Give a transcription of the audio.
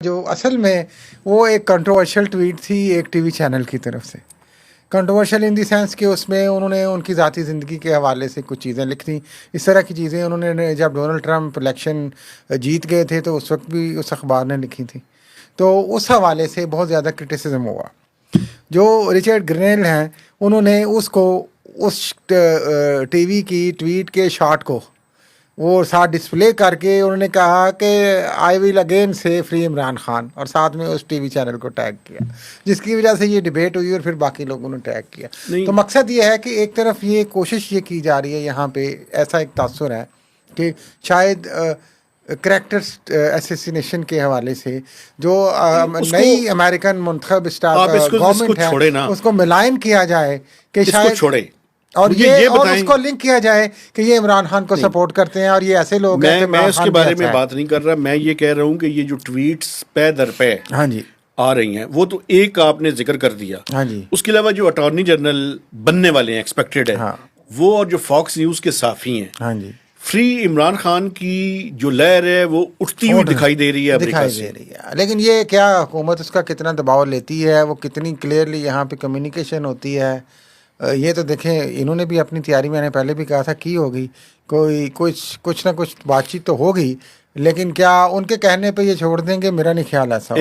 जो असल में वो एक कंट्रोवर्शियल ट्वीट थी एक टीवी चैनल की तरफ से। कंट्रोवर्शियल इन दी सेंस कि उसमें उन्होंने उनकी ज़ाती ज़िंदगी के हवाले से कुछ चीज़ें लिख थी। इस तरह की चीज़ें उन्होंने जब डोनाल्ड ट्रंप इलेक्शन जीत गए थे तो उस वक्त भी उस अखबार ने लिखी थी। तो उस हवाले से बहुत ज़्यादा क्रिटिसिज्म हुआ। जो रिचर्ड ग्रेनेल हैं उन्होंने उसको उस टीवी की ट्वीट के शॉट को वो साथ डिस्प्ले करके उन्होंने कहा कि आई विल अगेन से फ्री इमरान खान, और साथ में उस टीवी चैनल को टैग किया, जिसकी वजह से ये डिबेट हुई और फिर बाकी लोगों ने टैग किया। तो मकसद ये है कि एक तरफ ये कोशिश ये की जा रही है, यहाँ पे ऐसा एक तासुर है कि शायद करैक्टर एसेसिनेशन के हवाले से जो नई अमेरिकन मुंतखब स्टार गवर्नमेंट है उसको मिलान किया जाए कि शायद छोड़े, और ये और उसको लिंक किया जाए कि ये इमरान खान को सपोर्ट करते हैं और ये ऐसे लोग हैं। मैं उसके बारे में बात नहीं कर रहा, मैं ये कह रहा हूँ कि ये जो ट्वीट्स पे दर पे हाँ जी आ रही हैं वो तो एक आपने जिक्र कर दिया। हाँ जी, उसके अलावा जो अटॉर्नी जनरल बनने वाले हैं एक्सपेक्टेड है, हाँ, वो और जो फॉक्स न्यूज़ के साफी हैं, हाँ जी, फ्री इमरान खान की जो लहर है वो उठती हुई दिखाई दे रही है, दिखाई दे रही है। लेकिन ये क्या हुकूमत उसका कितना दबाव लेती है, वो कितनी क्लियरली यहाँ पे कम्युनिकेशन होती है, ये तो देखें। इन्होंने भी अपनी तैयारी, मैंने पहले भी कहा था, की होगी, कोई कुछ ना कुछ बातचीत तो होगी, लेकिन क्या उनके कहने पे ये छोड़ देंगे, मेरा नहीं ख्याल ऐसा।